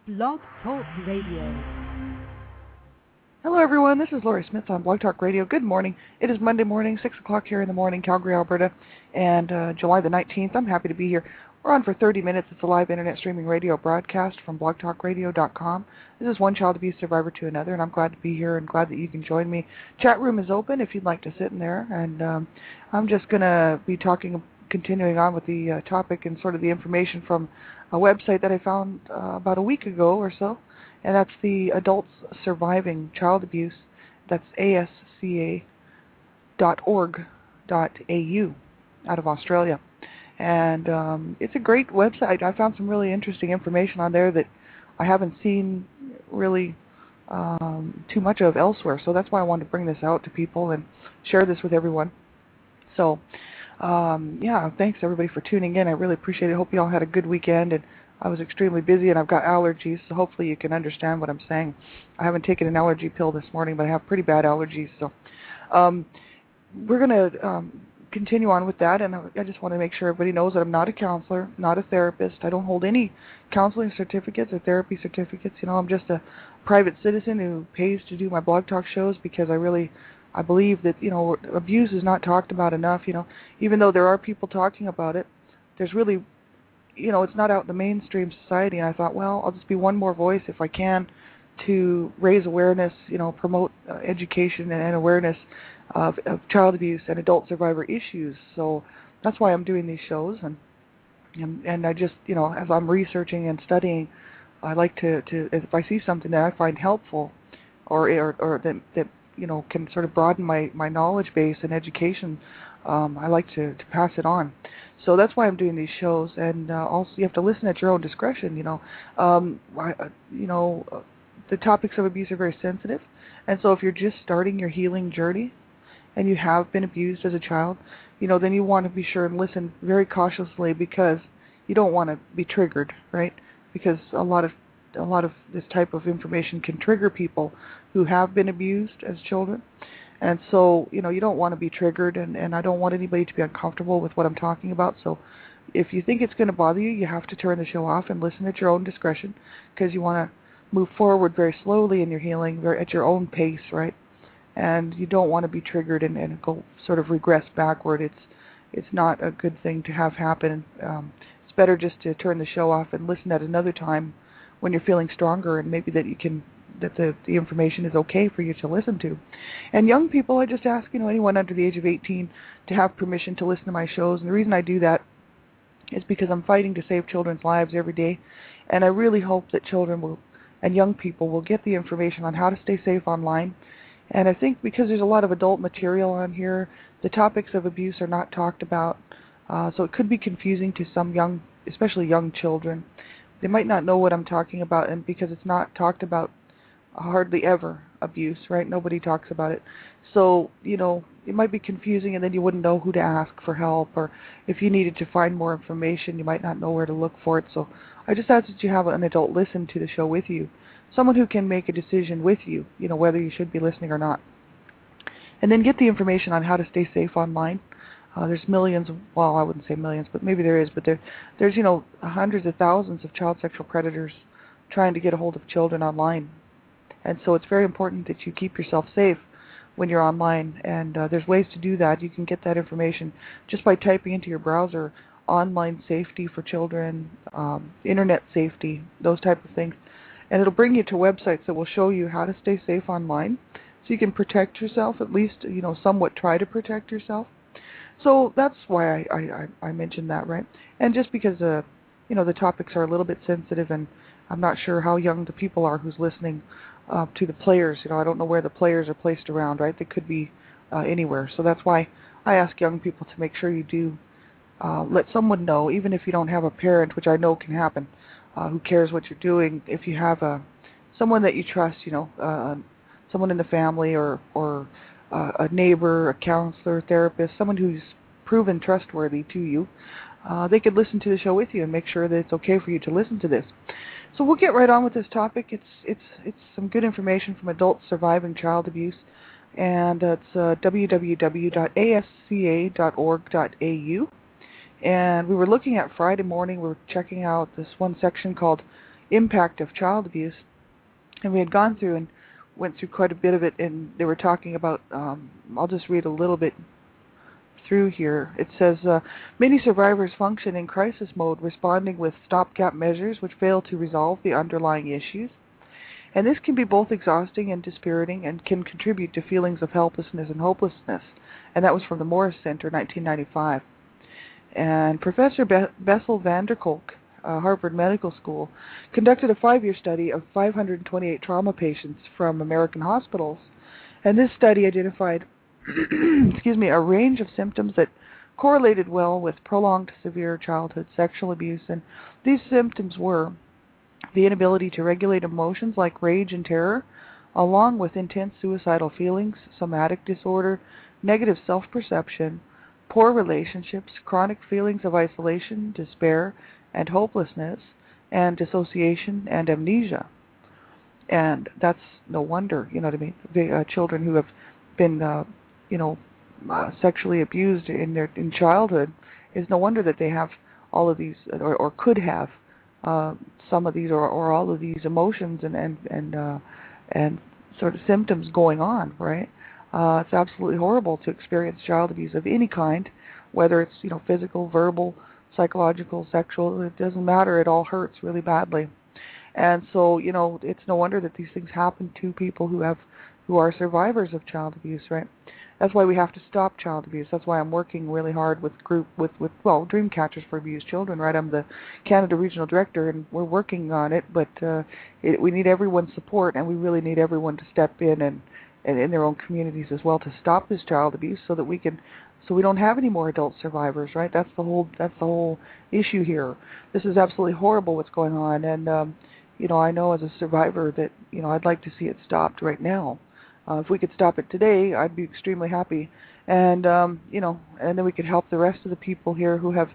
Blog Talk Radio. Hello everyone, this is Lori Smith on Blog Talk Radio. Good morning. It is Monday morning, 6 o'clock here in the morning, Calgary, Alberta, and July the 19th. I'm happy to be here. We're on for 30 minutes. It's a live internet streaming radio broadcast from blogtalkradio.com. This is one child abuse survivor to another, and I'm glad to be here and glad that you can join me. Chat room is open if you'd like to sit in there, and I'm just going to be continuing on with the topic and sort of the information from a website that I found about a week ago or so, and that's the Adults Surviving Child Abuse. That's ASCA.org.au out of Australia. And it's a great website. I found some really interesting information on there that I haven't seen really too much of elsewhere. So that's why I wanted to bring this out to people and share this with everyone. So, yeah, thanks everybody for tuning in. I really appreciate it. I hope you all had a good weekend. And I was extremely busy, and I've got allergies, so hopefully you can understand what I'm saying. I haven't taken an allergy pill this morning, but I have pretty bad allergies. So we're going to continue on with that, and I just want to make sure everybody knows that I'm not a counselor, not a therapist. I don't hold any counseling certificates or therapy certificates. You know, I'm just a private citizen who pays to do my blog talk shows because I believe that, you know, abuse is not talked about enough. You know, even though there are people talking about it, there's really, you know, it's not out in the mainstream society. And I thought, well, I'll just be one more voice if I can to raise awareness, you know, promote education and awareness of child abuse and adult survivor issues. So that's why I'm doing these shows. And I just, you know, as I'm researching and studying, I like to if I see something that I find helpful or that you know, can sort of broaden my knowledge base and education, I like to pass it on. So that's why I'm doing these shows. And also, you have to listen at your own discretion. You know, the topics of abuse are very sensitive, and so if you're just starting your healing journey, and you have been abused as a child, you know, then you want to be sure and listen very cautiously because you don't want to be triggered, right? Because a lot of this type of information can trigger people who have been abused as children. And so, you know, you don't want to be triggered, and I don't want anybody to be uncomfortable with what I'm talking about. So if you think it's going to bother you, you have to turn the show off and listen at your own discretion because you want to move forward very slowly in your healing, at your own pace, right? And you don't want to be triggered and go sort of regress backward. It's not a good thing to have happen. It's better just to turn the show off and listen at another time when you're feeling stronger, and maybe that the information is okay for you to listen to. And young people, I just ask, you know, anyone under the age of 18 to have permission to listen to my shows. And the reason I do that is because I'm fighting to save children's lives every day, and I really hope that children and young people will get the information on how to stay safe online. And I think because there's a lot of adult material on here, the topics of abuse are not talked about, so it could be confusing to some especially young children. They might not know what I'm talking about, and because it's not talked about hardly ever, abuse, right? Nobody talks about it. So, you know, it might be confusing, and then you wouldn't know who to ask for help, or if you needed to find more information, you might not know where to look for it. So I just ask that you have an adult listen to the show with you, someone who can make a decision with you, you know, whether you should be listening or not. And then get the information on how to stay safe online. There's millions, well, I wouldn't say millions, but maybe there is, but there's, you know, hundreds of thousands of child sexual predators trying to get a hold of children online. And so it's very important that you keep yourself safe when you're online, and there's ways to do that. You can get that information just by typing into your browser online safety for children, internet safety, those type of things. And it'll bring you to websites that will show you how to stay safe online so you can protect yourself, at least, you know, somewhat try to protect yourself. So that's why I mentioned that, right? And just because, you know, the topics are a little bit sensitive, and I'm not sure how young the people are who's listening to the players. You know, I don't know where the players are placed around, right? They could be anywhere. So that's why I ask young people to make sure you do let someone know, even if you don't have a parent, which I know can happen, who cares what you're doing. If you have someone that you trust, you know, someone in the family or a neighbor, a counselor, therapist, someone who's proven trustworthy to you, they could listen to the show with you and make sure that it's okay for you to listen to this. So we'll get right on with this topic. It's some good information from Adults Surviving Child Abuse, and it's www.asca.org.au. And we were looking at Friday morning, we were checking out this one section called impact of child abuse. And we had gone through and went through quite a bit of it, and they were talking about, I'll just read a little bit through here. It says, many survivors function in crisis mode, responding with stopgap measures which fail to resolve the underlying issues. And this can be both exhausting and dispiriting and can contribute to feelings of helplessness and hopelessness. And that was from the Morris Center, 1995. And Professor Bessel van der Kolk, Harvard Medical School, conducted a 5-year study of 528 trauma patients from American hospitals. And this study identified a range of symptoms that correlated well with prolonged severe childhood sexual abuse. And these symptoms were the inability to regulate emotions like rage and terror, along with intense suicidal feelings, somatic disorder, negative self-perception, poor relationships, chronic feelings of isolation, despair, and hopelessness, and dissociation and amnesia. And that's no wonder, you know what I mean? The children who have been, sexually abused in childhood, it's no wonder that they have all of these, or could have some of these, or all of these emotions and sort of symptoms going on, right? It's absolutely horrible to experience child abuse of any kind, whether it's physical, verbal, psychological, sexual. It doesn't matter. It all hurts really badly. And so, it's no wonder that these things happen to people who are survivors of child abuse, right? That's why we have to stop child abuse. That's why I'm working really hard with Dream Catchers for Abused Children, right? I'm the Canada Regional Director, and we're working on it, but we need everyone's support, and we really need everyone to step in and in their own communities as well to stop this child abuse, so that we don't have any more adult survivors, right? That's the whole issue here. This is absolutely horrible what's going on, and I know as a survivor that I'd like to see it stopped right now. If we could stop it today, I'd be extremely happy, and and then we could help the rest of the people here who have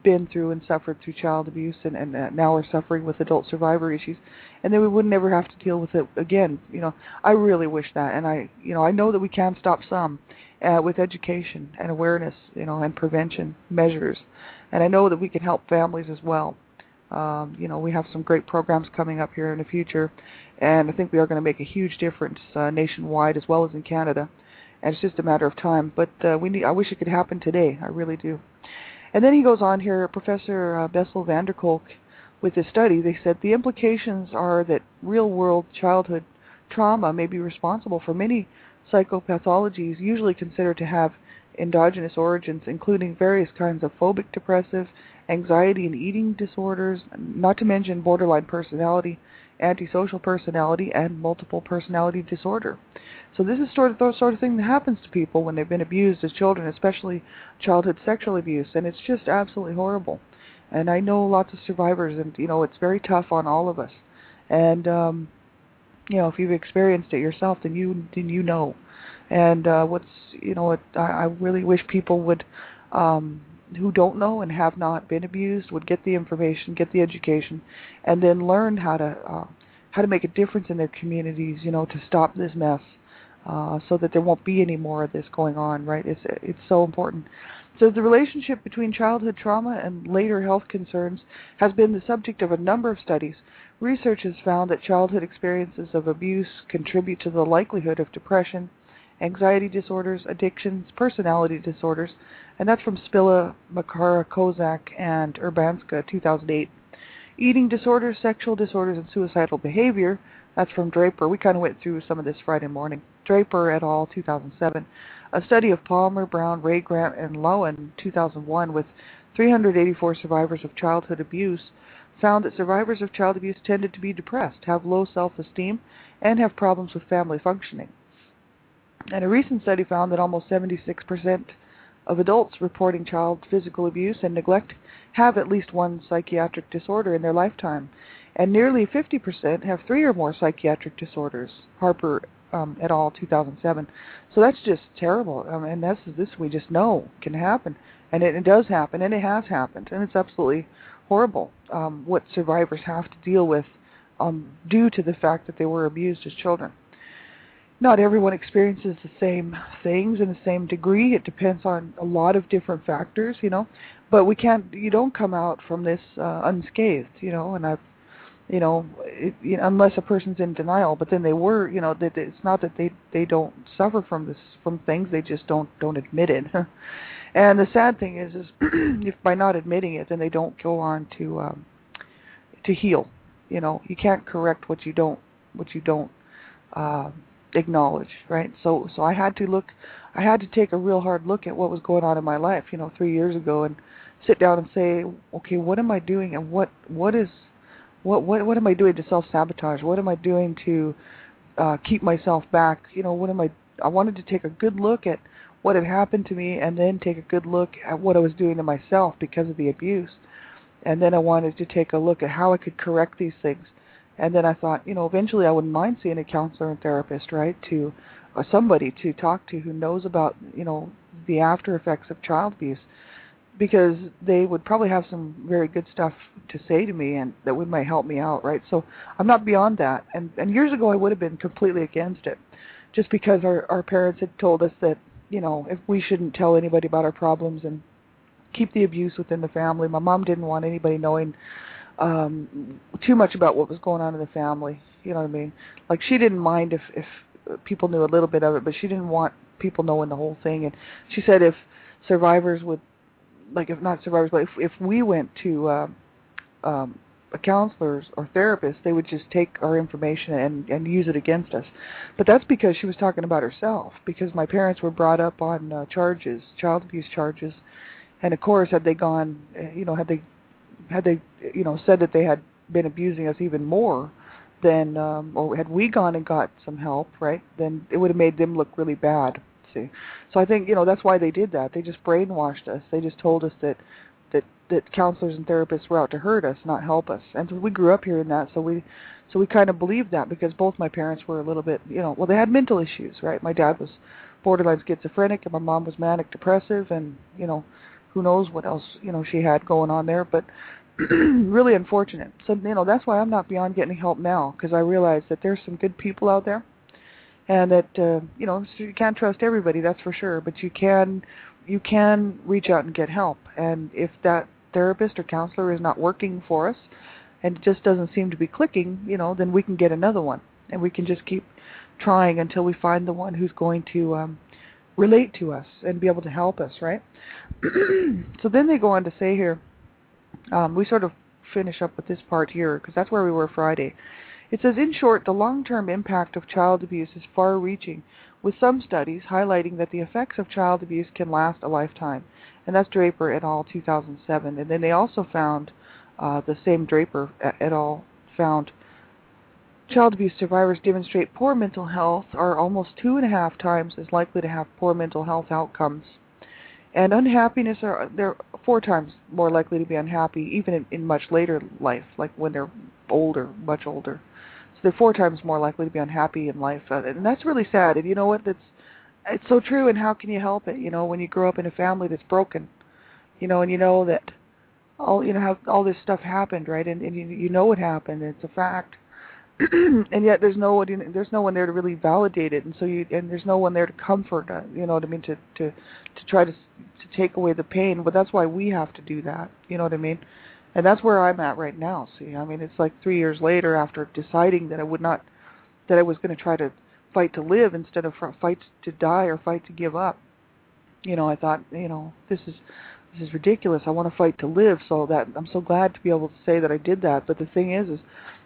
been through and suffered through child abuse and now are suffering with adult survivor issues, and then we would never have to deal with it again. I really wish that, and I know that we can stop some with education and awareness, and prevention measures, and I know that we can help families as well. We have some great programs coming up here in the future, and I think we are going to make a huge difference nationwide as well as in Canada, and it's just a matter of time. But I wish it could happen today. I really do. And then he goes on here, Professor Bessel van der Kolk, with his study. They said the implications are that real-world childhood trauma may be responsible for many psychopathologies usually considered to have endogenous origins, including various kinds of phobic depressive, anxiety and eating disorders, not to mention borderline personality, antisocial personality, and multiple personality disorder. So this is the sort of thing that happens to people when they've been abused as children, especially childhood sexual abuse, and it's just absolutely horrible. And I know lots of survivors, and it's very tough on all of us. And if you've experienced it yourself, then you know. And I really wish people would, who don't know and have not been abused, would get the information, get the education, and then learn how to make a difference in their communities, to stop this mess, so that there won't be any more of this going on, right? It's so important. So the relationship between childhood trauma and later health concerns has been the subject of a number of studies. Research has found that childhood experiences of abuse contribute to the likelihood of depression, anxiety disorders, addictions, personality disorders, and that's from Spilla, Makara, Kozak, and Urbanska, 2008. Eating disorders, sexual disorders, and suicidal behavior, that's from Draper. We kind of went through some of this Friday morning. Draper et al., 2007. A study of Palmer, Brown, Ray Grant, and Lowen, 2001, with 384 survivors of childhood abuse, found that survivors of child abuse tended to be depressed, have low self-esteem, and have problems with family functioning. And a recent study found that almost 76% of adults reporting child physical abuse and neglect have at least one psychiatric disorder in their lifetime, and nearly 50% have 3 or more psychiatric disorders. Harper et al., 2007. So that's just terrible. And this we just know can happen, and it does happen, and it has happened, and it's absolutely horrible what survivors have to deal with due to the fact that they were abused as children. Not everyone experiences the same things in the same degree. It depends on a lot of different factors, but you don't come out from this unscathed, and unless a person's in denial. But then they were, that it's not that they don't suffer from things, they just don't admit it. And the sad thing is if by not admitting it, then they don't go on to heal. You can't correct what you don't uh, acknowledge, right? So I had to take a real hard look at what was going on in my life, 3 years ago, and sit down and say, okay, what am I doing, and what am I doing to self-sabotage? What am I doing to keep myself back? I wanted to take a good look at what had happened to me, and then take a good look at what I was doing to myself because of the abuse. And then I wanted to take a look at how I could correct these things. And then I thought, eventually I wouldn't mind seeing a counselor and therapist, right, or somebody to talk to who knows about, the after effects of child abuse, because they would probably have some very good stuff to say to me, and that might help me out, right? So I'm not beyond that. And years ago I would have been completely against it, just because our parents had told us that, if we shouldn't tell anybody about our problems and keep the abuse within the family. My mom didn't want anybody knowing too much about what was going on in the family. You know what I mean? Like, she didn't mind if people knew a little bit of it, but she didn't want people knowing the whole thing. And she said if survivors would, like, if not survivors, but if we went to a counselors or therapist, they would just take our information and use it against us. But that's because she was talking about herself, because my parents were brought up on child abuse charges. And of course, had they gone, had they said that they had been abusing us even more, then, or had we gone and got some help, right, then it would have made them look really bad. See, so I think that's why they did that. They just brainwashed us. They just told us that counselors and therapists were out to hurt us, not help us. And so we grew up hearing that, so we kind of believed that, because both my parents were a little bit, well, they had mental issues, right? My dad was borderline schizophrenic, and my mom was manic depressive, and who knows what else she had going on there, but really unfortunate. So that's why I'm not beyond getting help now, because I realize that there's some good people out there, and that you can't trust everybody, that's for sure, but you can reach out and get help. And if that therapist or counselor is not working for us, and it just doesn't seem to be clicking, then we can get another one, and we can just keep trying until we find the one who's going to relate to us and be able to help us, right? So then they go on to say here, we sort of finish up with this part here, because that's where we were Friday. It says, in short, the long-term impact of child abuse is far-reaching, with some studies highlighting that the effects of child abuse can last a lifetime. And that's Draper et al. 2007. And then they also found, the same Draper et al. Found, child abuse survivors demonstrate poor mental health, are almost 2.5 times as likely to have poor mental health outcomes. And unhappiness, they're 4 times more likely to be unhappy, even in much later life, like when they're older, much older. So they're 4 times more likely to be unhappy in life. And that's really sad. And you know what? It's so true, and how can you help it? When you grow up in a family that's broken, and you know that how all this stuff happened, right? And you know what happened, it's a fact. And yet there's no one there to really validate it, and there's no one there to comfort, what I mean, to try to take away the pain. But that's why we have to do that, you know what I mean? And that's where I'm at right now. See, I mean, it's like 3 years later, after deciding that I was going to try to fight to live instead of fight to die or fight to give up. I thought, this is ridiculous. I want to fight to live. So that I'm so glad to be able to say that I did that. But the thing is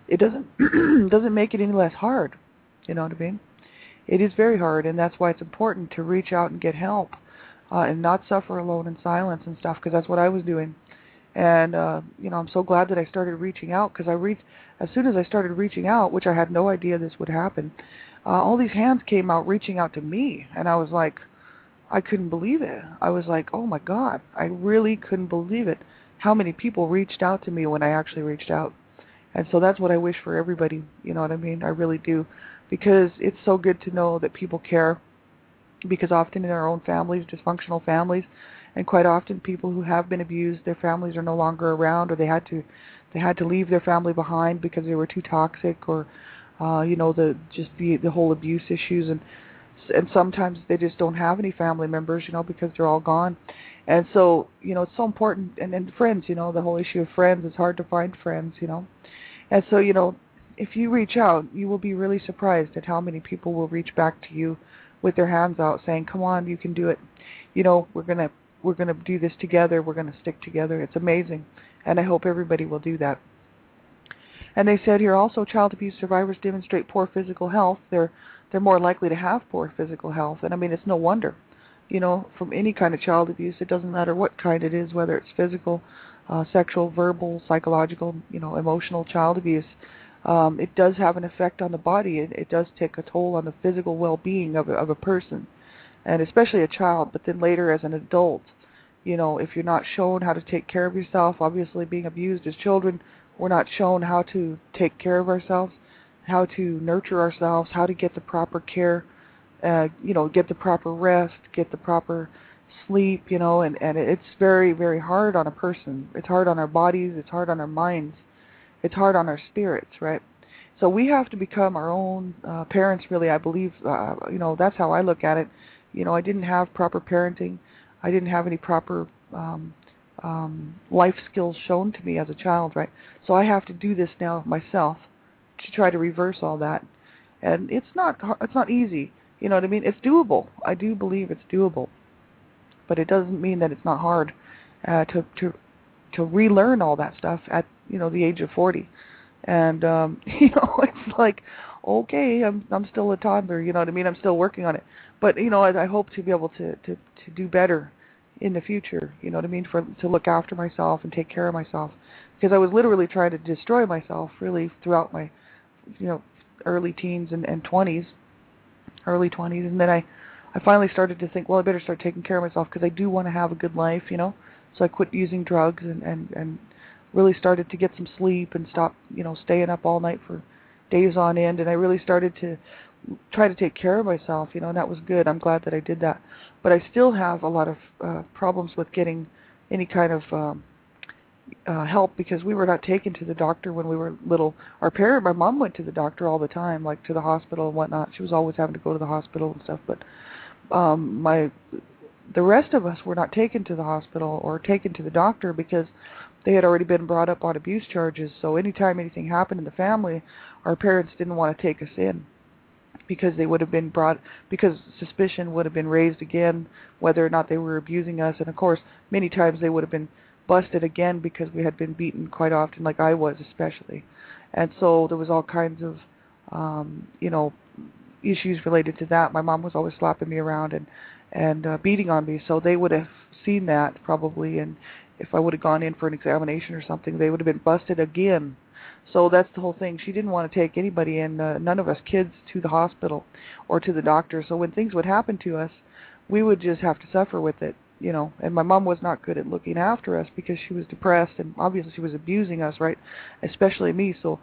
it doesn't make it any less hard. You know what I mean? It is very hard, and that's why it's important to reach out and get help, and not suffer alone in silence and stuff, because that's what I was doing. And I'm so glad that I started reaching out, because as soon as I started reaching out, which I had no idea this would happen, all these hands came out reaching out to me, and I was like, I couldn't believe it. I was like, oh my God, I really couldn't believe it, how many people reached out to me when I actually reached out. And so that's what I wish for everybody, you know what I mean? I really do, because it's so good to know that people care, because often in our own families, dysfunctional families, and quite often people who have been abused, their families are no longer around, or they had to leave their family behind because they were too toxic, or the whole abuse issues, and sometimes they just don't have any family members, because they're all gone. And so, it's so important. And then friends, the whole issue of friends, it's hard to find friends, And so, if you reach out, you will be really surprised at how many people will reach back to you with their hands out saying, "Come on, you can do it. We're going to do this together. We're going to stick together." It's amazing. And I hope everybody will do that. And they said here also child abuse survivors demonstrate poor physical health. They're more likely to have poor physical health. And I mean, it's no wonder. From any kind of child abuse, it doesn't matter what kind it is, whether it's physical, sexual, verbal, psychological, emotional child abuse. It does have an effect on the body. It does take a toll on the physical well-being of a person, and especially a child. But then later as an adult, if you're not shown how to take care of yourself, obviously being abused as children, we're not shown how to take care of ourselves, how to nurture ourselves, how to get the proper care, get the proper rest, get the proper sleep, and it's very, very hard on a person. It's hard on our bodies, it's hard on our minds, it's hard on our spirits, right? So we have to become our own parents, really, I believe. That's how I look at it. I didn't have proper parenting. I didn't have any proper life skills shown to me as a child, right? So I have to do this now myself to try to reverse all that. And it's not easy. You know what I mean? It's doable. I do believe it's doable. But it doesn't mean that it's not hard to relearn all that stuff at the age of 40. And it's like, okay, I'm still a toddler, you know what I mean? I'm still working on it. But I hope to be able to do better in the future, you know what I mean, to look after myself and take care of myself, because I was literally trying to destroy myself really throughout my early teens and 20s, early 20s, and then I finally started to think, well, I better start taking care of myself because I do want to have a good life, So I quit using drugs and really started to get some sleep and stop, staying up all night for days on end, and I really started to try to take care of myself, and that was good. I'm glad that I did that. But I still have a lot of problems with getting any kind of help because we were not taken to the doctor when we were little. My mom went to the doctor all the time, like to the hospital and whatnot. She was always having to go to the hospital and stuff, but the rest of us were not taken to the hospital or taken to the doctor because they had already been brought up on abuse charges. So anytime anything happened in the family, our parents didn't want to take us in because they would have been because suspicion would have been raised again whether or not they were abusing us. And of course, many times they would have been busted again because we had been beaten quite often, like I was especially. And so there was all kinds of, issues related to that. My mom was always slapping me around and beating on me, so they would have seen that probably, and if I would have gone in for an examination or something, they would have been busted again. So that's the whole thing. She didn't want to take anybody in, none of us kids, to the hospital or to the doctor. So when things would happen to us, we would just have to suffer with it, And my mom was not good at looking after us because she was depressed, and obviously she was abusing us, right? Especially me. So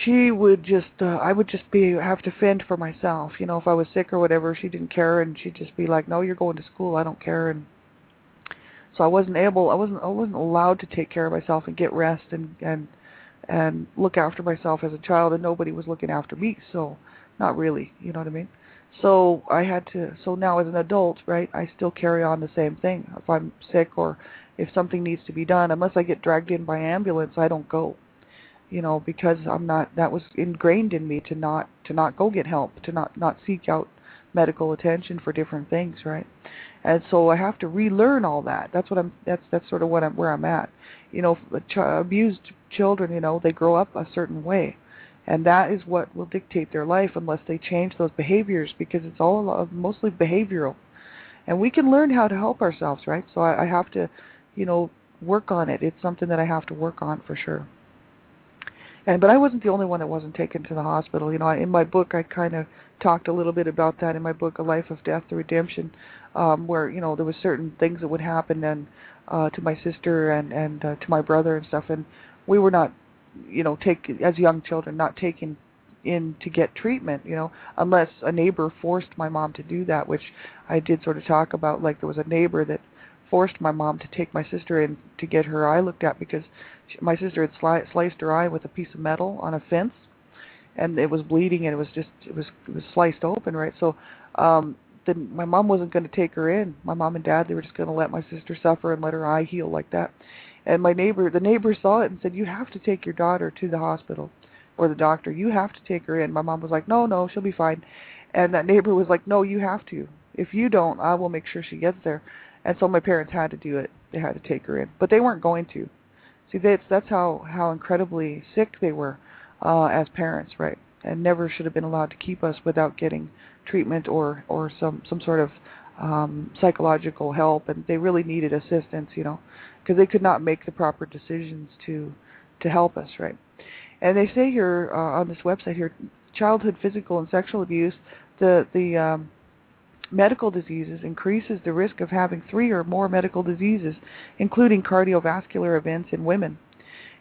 she would just, I would just have to fend for myself. If I was sick or whatever, she didn't care, and she'd just be like, "No, you're going to school. I don't care." And so I wasn't allowed to take care of myself and get rest and look after myself as a child, and nobody was looking after me. So not really, you know what I mean? So so now as an adult, right, I still carry on the same thing. If I'm sick or if something needs to be done, unless I get dragged in by ambulance, I don't go. Because that was ingrained in me to not go get help, to not seek out medical attention for different things, right? And so I have to relearn all that. That's sort of where I'm at. Abused children, they grow up a certain way, and that is what will dictate their life unless they change those behaviors, because it's all mostly behavioral, and we can learn how to help ourselves, right? So I have to, work on it. It's something that I have to work on for sure. But I wasn't the only one that wasn't taken to the hospital. In my book, I kind of talked a little bit about that in my book, A Life of Death to Redemption, where, there was certain things that would happen and to my sister and to my brother and stuff, and we were not, as young children, not taken in to get treatment, unless a neighbor forced my mom to do that, which I did sort of talk about. Like, there was a neighbor that forced my mom to take my sister in to get her eye looked at because my sister had sliced her eye with a piece of metal on a fence, and it was bleeding, and it was sliced open, right? So then my mom wasn't going to take her in. My mom and dad, they were just going to let my sister suffer and let her eye heal like that. And the neighbor saw it and said, "You have to take your daughter to the hospital or the doctor. You have to take her in." My mom was like, "No, no, she'll be fine." And that neighbor was like, "No, you have to. If you don't, I will make sure she gets there." And so my parents had to do it. They had to take her in, but they weren't going to. See, that's how incredibly sick they were as parents, right? And never should have been allowed to keep us without getting treatment or some sort of psychological help. And they really needed assistance, because they could not make the proper decisions to help us, right? And they say here on this website here, childhood physical and sexual abuse, the medical diseases increases the risk of having 3 or more medical diseases, including cardiovascular events in women.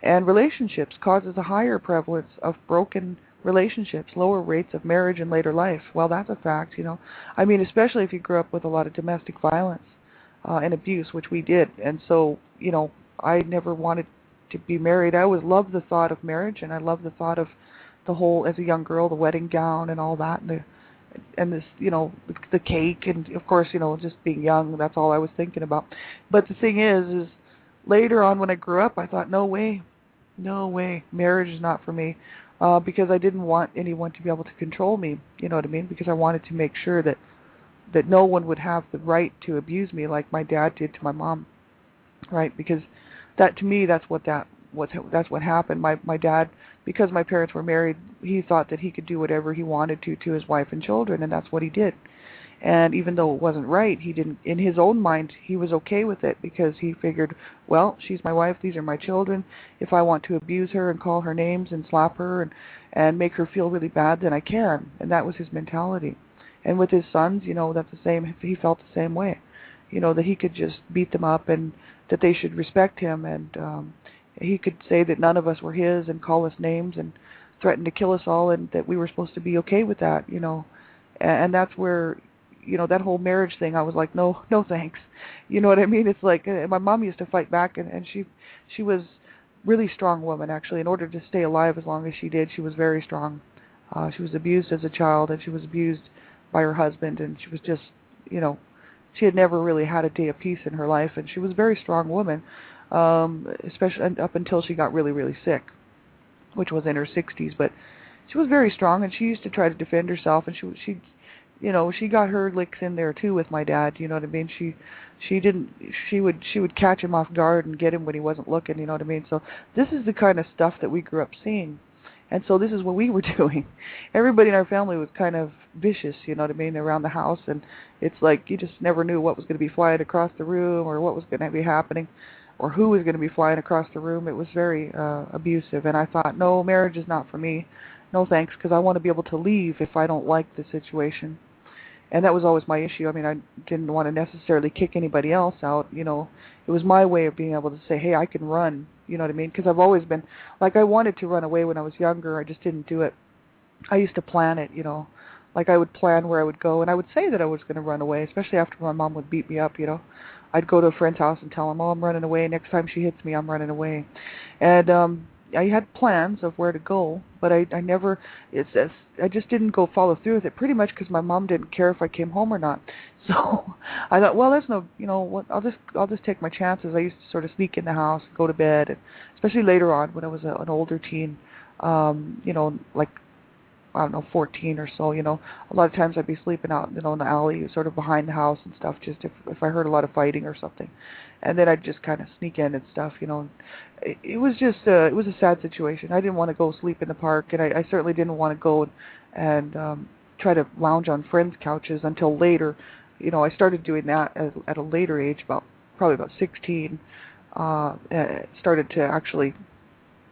And relationships causes a higher prevalence of broken relationships, lower rates of marriage in later life. Well, that's a fact, I mean, especially if you grew up with a lot of domestic violence and abuse, which we did. And so, I never wanted to be married. I always loved the thought of marriage, and I loved the thought of the whole, as a young girl, the wedding gown and all that, and this, the cake, and of course, just being young, that's all I was thinking about. But the thing is later on when I grew up, I thought, no way, marriage is not for me, because I didn't want anyone to be able to control me, you know what I mean? Because I wanted to make sure that no one would have the right to abuse me like my dad did to my mom, right? Because that, to me, that's what happened. My dad, because my parents were married, he thought that he could do whatever he wanted to his wife and children, and that's what he did. And even though it wasn't right, he didn't, in his own mind, he was okay with it, because he figured, well, she's my wife, these are my children. If I want to abuse her and call her names and slap her and make her feel really bad, then I can. And that was his mentality. And with his sons, that's the same. He felt the same way, that he could just beat them up and that they should respect him. And he could say that none of us were his and call us names and threaten to kill us all, and that we were supposed to be okay with that, And that's where, that whole marriage thing, I was like, no thanks. You know what I mean? It's like, my mom used to fight back, and she was really strong woman, actually. In order to stay alive as long as she did, she was very strong. She was abused as a child, and she was abused by her husband, and she was just, she had never really had a day of peace in her life, and she was a very strong woman, especially up until she got really, really sick, which was in her 60s. But she was very strong, and she used to try to defend herself, and she got her licks in there too with my dad. You know what I mean? She would catch him off guard and get him when he wasn't looking. You know what I mean? So this is the kind of stuff that we grew up seeing. And so this is what we were doing. Everybody in our family was kind of vicious, you know what I mean, around the house. And it's like you just never knew what was going to be flying across the room, or what was going to be happening, or who was going to be flying across the room. It was very abusive. And I thought, no, marriage is not for me. No thanks, because I want to be able to leave if I don't like the situation. And that was always my issue. I mean, I didn't want to necessarily kick anybody else out, It was my way of being able to say, hey, I can run, you know what I mean? Because I've always been, like, I wanted to run away when I was younger. I just didn't do it. I used to plan it, Like, I would plan where I would go, and I would say that I was going to run away, especially after my mom would beat me up, I'd go to a friend's house and tell him, oh, I'm running away. Next time she hits me, I'm running away. And I had plans of where to go, but I never, I just didn't go follow through with it, pretty much because my mom didn't care if I came home or not. So I thought, well, there's no, what, I'll just take my chances. I used to sort of sneak in the house, go to bed, and especially later on when I was an older teen, like, I don't know, 14 or so, a lot of times I'd be sleeping out, in the alley, sort of behind the house and stuff, just if I heard a lot of fighting or something. And then I'd just kind of sneak in and stuff, It was just, it was a sad situation. I didn't want to go sleep in the park, and I certainly didn't want to go and try to lounge on friends' couches until later. I started doing that at a later age, probably about 16. Started to actually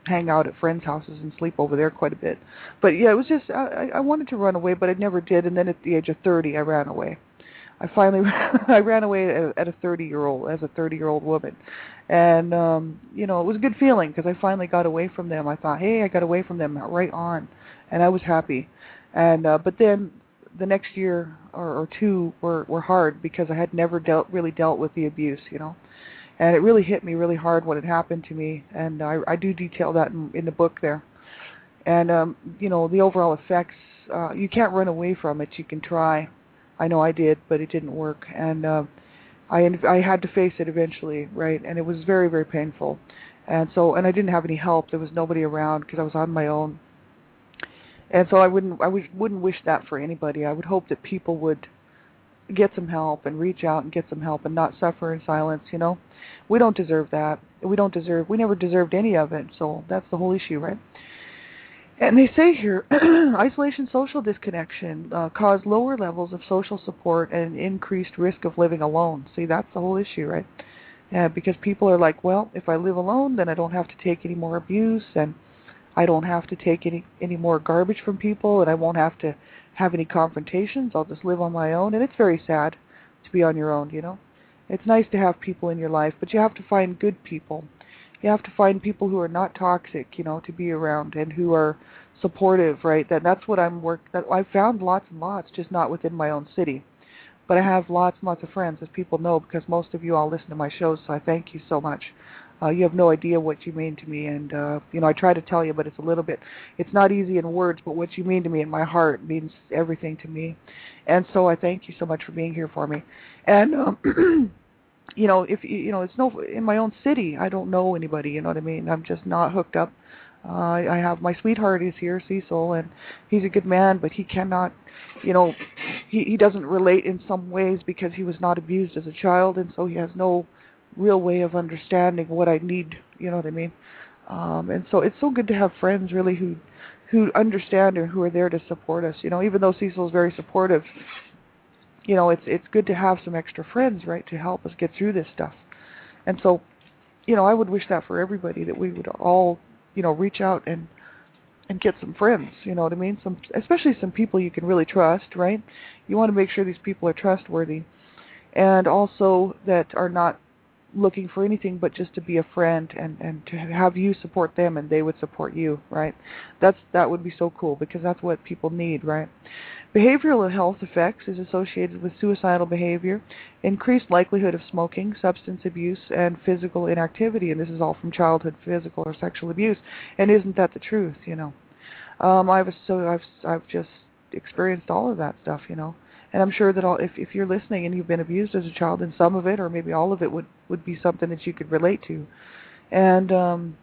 hang out at friends' houses and sleep over there quite a bit. But yeah, it was just, I wanted to run away, but I never did. And then at the age of 30, I ran away. I finally, I ran away at a 30-year-old woman. And, it was a good feeling, because I finally got away from them. I thought, hey, I got away from them right on. And I was happy. And, but then the next year or two were hard, because I had never really dealt with the abuse, And it really hit me really hard when it happened to me, and I do detail that in the book there. And, the overall effects, you can't run away from it. You can try. I know I did, but it didn't work. And I had to face it eventually, right? And it was very, very painful. And I didn't have any help. There was nobody around because I was on my own. And so wouldn't wish that for anybody. I would hope that people would get some help and reach out and get some help and not suffer in silence, you know. We don't deserve that. We never deserved any of it. So that's the whole issue, right? And they say here, isolation, social disconnection cause lower levels of social support and increased risk of living alone. See, that's the whole issue, right? Because people are like, well, if I live alone, then I don't have to take any more abuse, and I don't have to take any more garbage from people, and I won't have to have any confrontations. I'll just live on my own. And it's very sad to be on your own, you know. It's nice to have people in your life, but you have to find good people. You have to find people who are not toxic, you know, to be around and who are supportive, right? That's what that I've found lots and lots, just not within my own city. But I have lots and lots of friends, as people know, because most of you all listen to my shows, so I thank you so much. You have no idea what you mean to me, and you know, I try to tell you, but it's not easy in words, but what you mean to me in my heart means everything to me. And so I thank you so much for being here for me. And you know, in my own city, I don't know anybody, you know what I mean? I'm just not hooked up. I have my sweetheart is here, Cecil, and he's a good man, but he cannot, you know, he doesn't relate in some ways because he was not abused as a child, and so he has no real way of understanding what I need, you know what I mean? And so it's so good to have friends really who understand and who are there to support us, you know, even though Cecil is very supportive. You know, it's good to have some extra friends, right, to help us get through this stuff. And so, you know, I would wish that for everybody, that we would all, you know, reach out and get some friends, you know what I mean? Especially some people you can really trust, right? You want to make sure these people are trustworthy, and also that are not looking for anything but just to be a friend and to have you support them and they would support you, right? That would be so cool, because that's what people need, right? Behavioral health effects is associated with suicidal behavior, increased likelihood of smoking, substance abuse, and physical inactivity, and this is all from childhood physical or sexual abuse. And isn't that the truth, you know? I've just experienced all of that stuff, you know. And I'm sure that if you're listening and you've been abused as a child, then some of it, or maybe all of it, would be something that you could relate to. And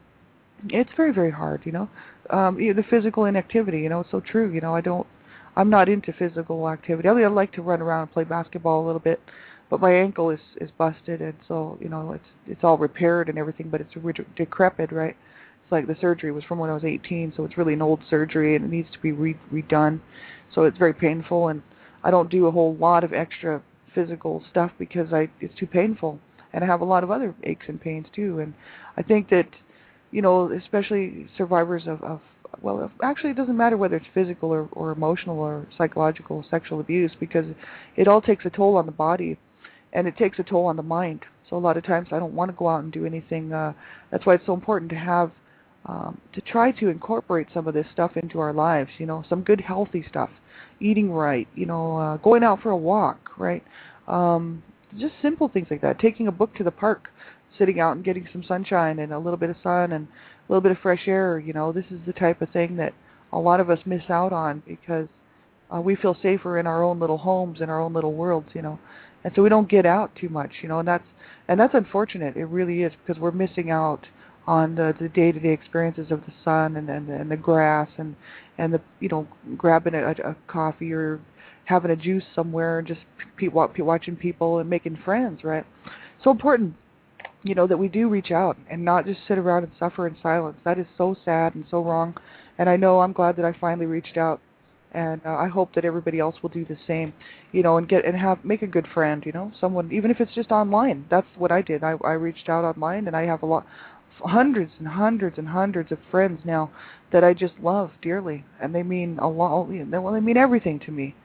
it's very, very hard, you know. The physical inactivity, you know, it's so true. You know, I'm not into physical activity. I like to run around and play basketball a little bit, but my ankle is busted, and so, you know, it's all repaired and everything, but it's decrepit, right? It's like the surgery was from when I was 18, so it's really an old surgery, and it needs to be redone. So it's very painful, and I don't do a whole lot of extra physical stuff because it's too painful, and I have a lot of other aches and pains too. And I think that, you know, especially survivors of well, actually it doesn't matter whether it's physical or emotional or psychological sexual abuse, because it all takes a toll on the body, and it takes a toll on the mind. So a lot of times I don't want to go out and do anything. That's why it's so important to have to try to incorporate some of this stuff into our lives, you know, some good healthy stuff, eating right, you know, going out for a walk, right? Just simple things like that, taking a book to the park, sitting out and getting some sunshine and a little bit of sun and a little bit of fresh air, you know. This is the type of thing that a lot of us miss out on because we feel safer in our own little homes, in our own little worlds, you know. And so we don't get out too much, you know, and that's unfortunate. It really is, because we're missing out on the day-to-day experiences of the sun and the grass and the, you know, grabbing a coffee or having a juice somewhere and just watching people and making friends, right? So important, you know, that we do reach out and not just sit around and suffer in silence. That is so sad and so wrong. And I know I'm glad that I finally reached out, and I hope that everybody else will do the same, you know, and make a good friend, you know, someone, even if it's just online. That's what I did. I reached out online, and I have hundreds and hundreds and hundreds of friends now that I just love dearly, and they mean a lot. Well, they mean everything to me.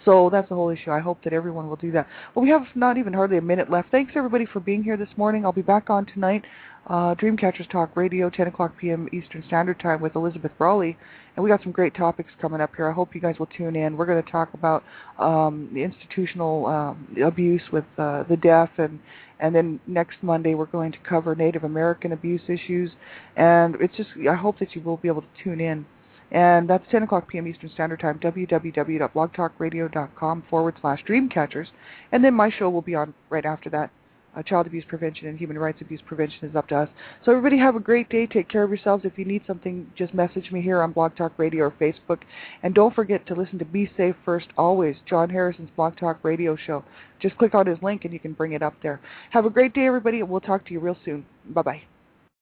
So that's the whole issue. I hope that everyone will do that. Well, we have not even hardly a minute left. Thanks, everybody, for being here this morning. I'll be back on tonight, Dreamcatchers Talk Radio, 10 o'clock p.m. Eastern Standard Time with Elizabeth Brawley. And we got some great topics coming up here. I hope you guys will tune in. We're going to talk about the institutional abuse with the deaf, and then next Monday we're going to cover Native American abuse issues. And it's just, I hope that you will be able to tune in And that's 10 o'clock p.m. Eastern Standard Time, www.blogtalkradio.com/dreamcatchers. And then my show will be on right after that. Child abuse prevention and human rights abuse prevention is up to us. So everybody have a great day. Take care of yourselves. If you need something, just message me here on Blog Talk Radio or Facebook. And don't forget to listen to Be Safe First Always, John Harrison's Blog Talk Radio show. Just click on his link and you can bring it up there. Have a great day, everybody, and we'll talk to you real soon. Bye-bye.